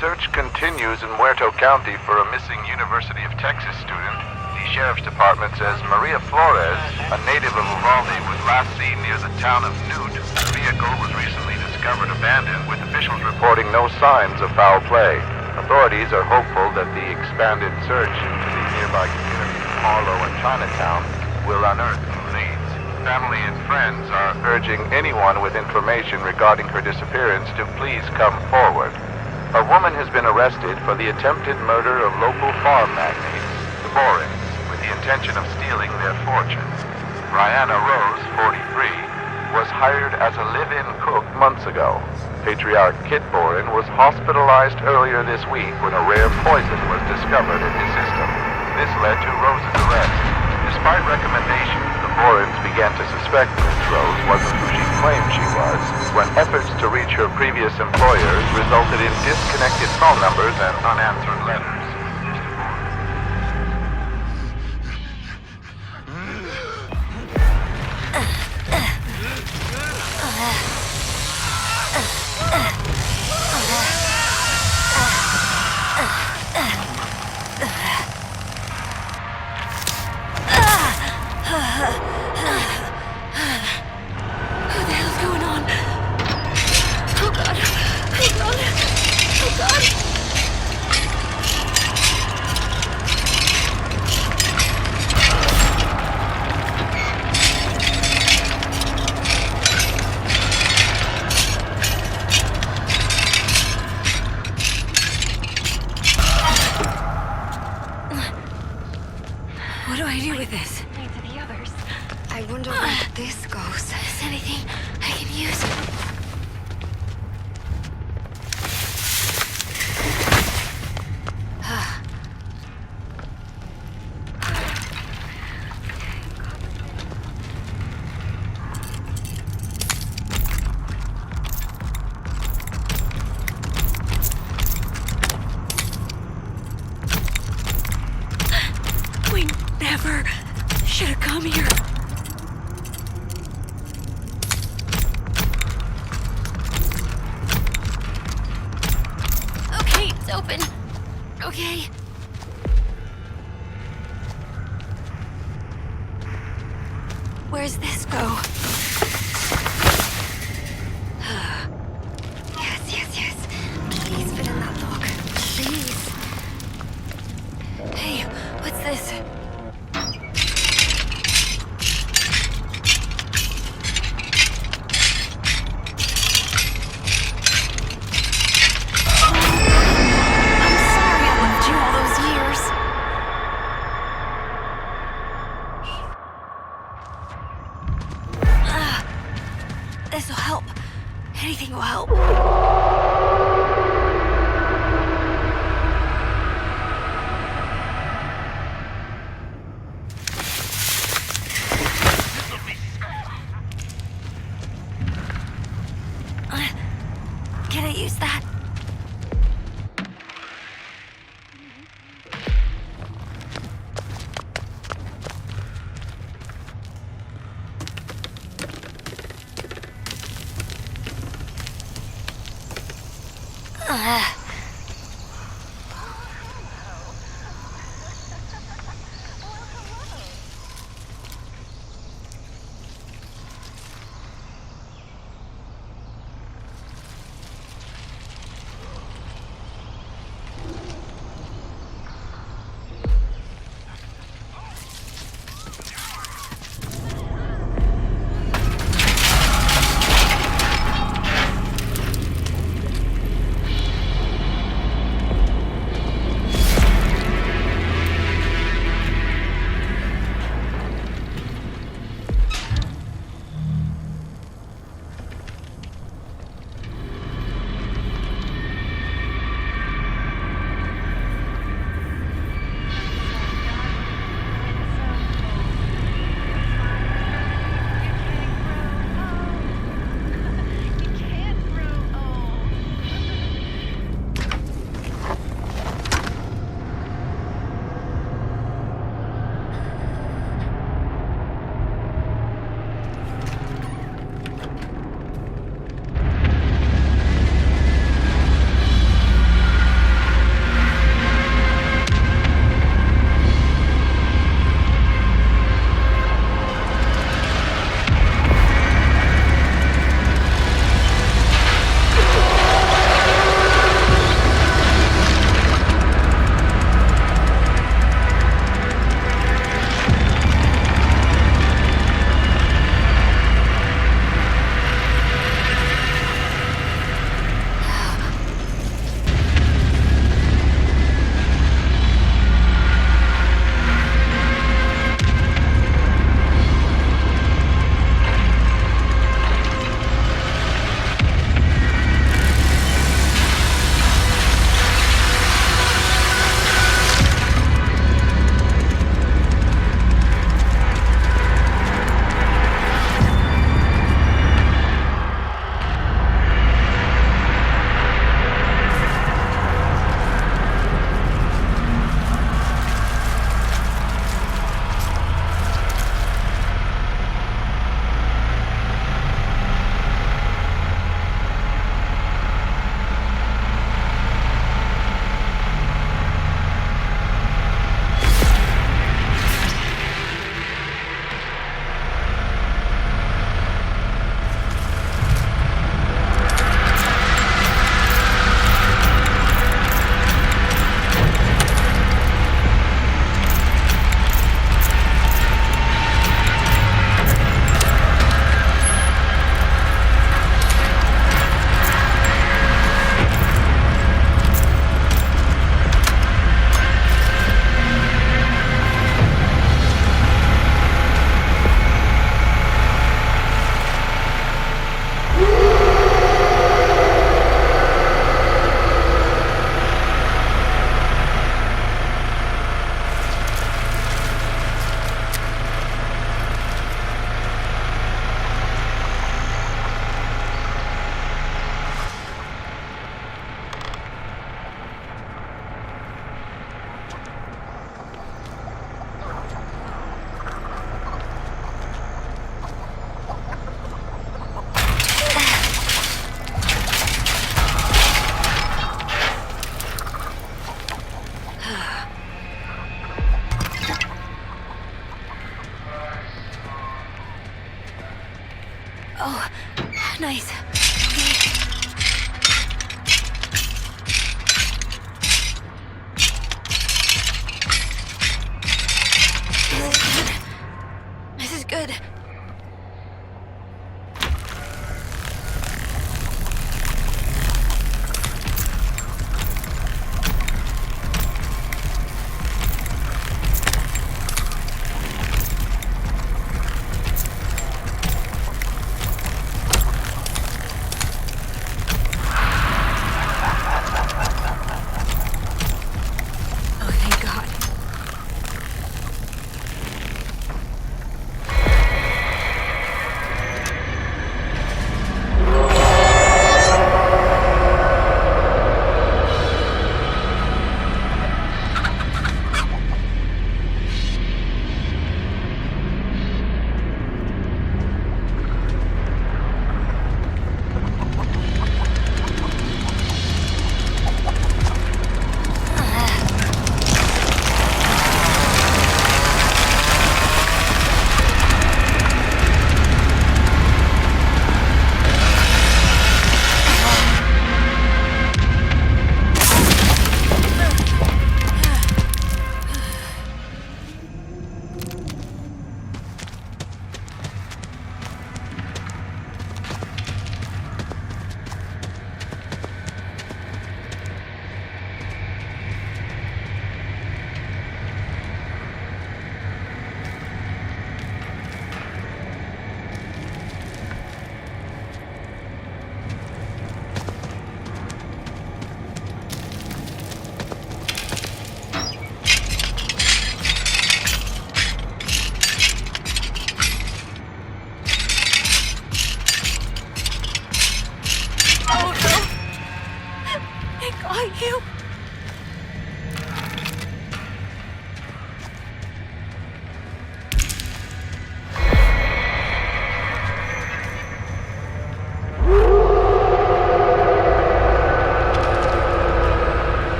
Search continues in Muerto County for a missing University of Texas student. The Sheriff's Department says Maria Flores, a native of Uvalde, was last seen near the town of Newt. Her vehicle was recently discovered abandoned, with officials reporting no signs of foul play. Authorities are hopeful that the expanded search into the nearby communities of Harlow and Chinatown will unearth new leads. Family and friends are urging anyone with information regarding her disappearance to please come forward. A woman has been arrested for the attempted murder of local farm magnates, the Borins, with the intention of stealing their fortunes. Brianna Rose, 43, was hired as a live-in cook months ago. Patriarch Kit Borin was hospitalized earlier this week when a rare poison was discovered in his system. This led to Rose's arrest. Despite recommendations, the Borins began to suspect Miss Rose wasn't who she claimed she was, when efforts to reach her previous employers resulted in disconnected phone numbers and unanswered letters. What do I do with this? To the others. I wonder where this goes. Is anything I can use? We never should have come here. Okay, it's open. Okay. Where's this go? Yes. Please fit in that lock. Please. Hey, what's this? I'm sorry I left you all those years. This'll help. Anything will help. Can I use that? They got you.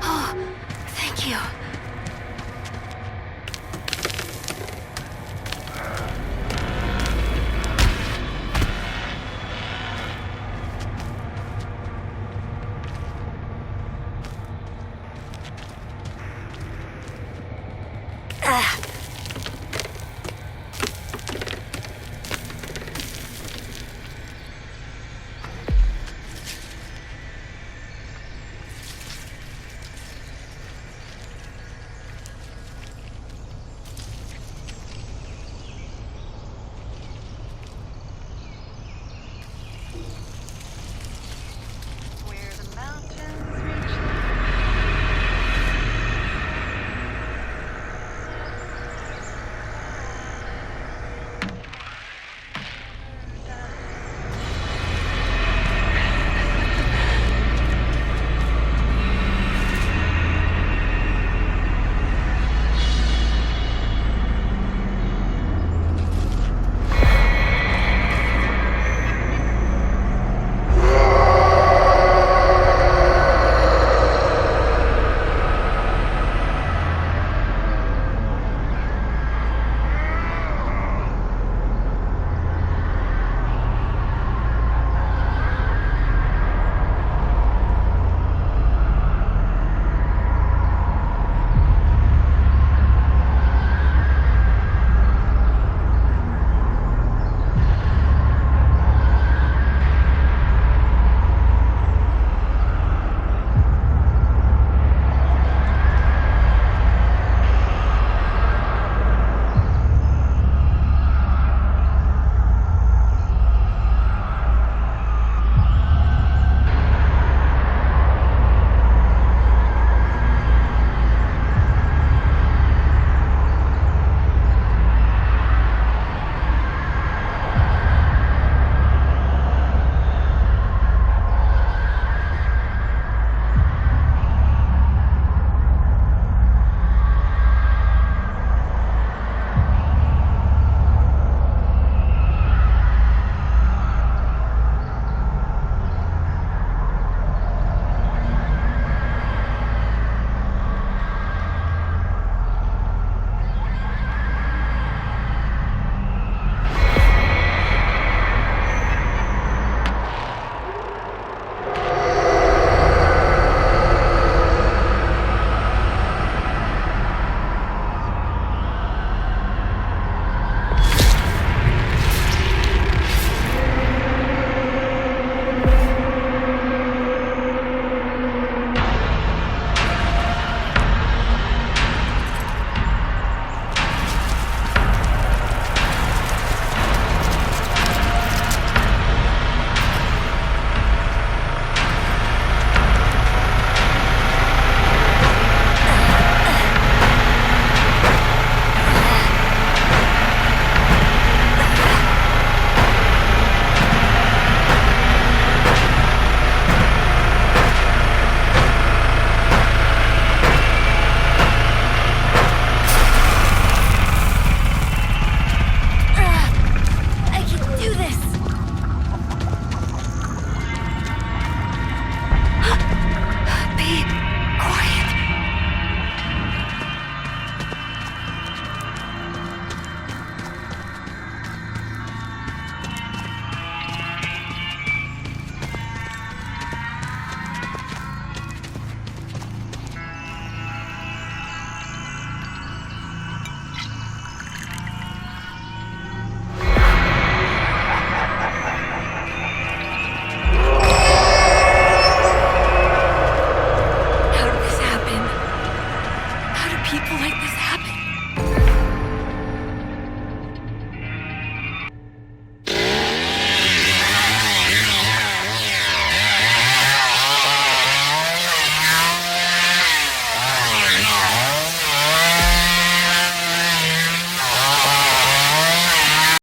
Oh, thank you. Ah.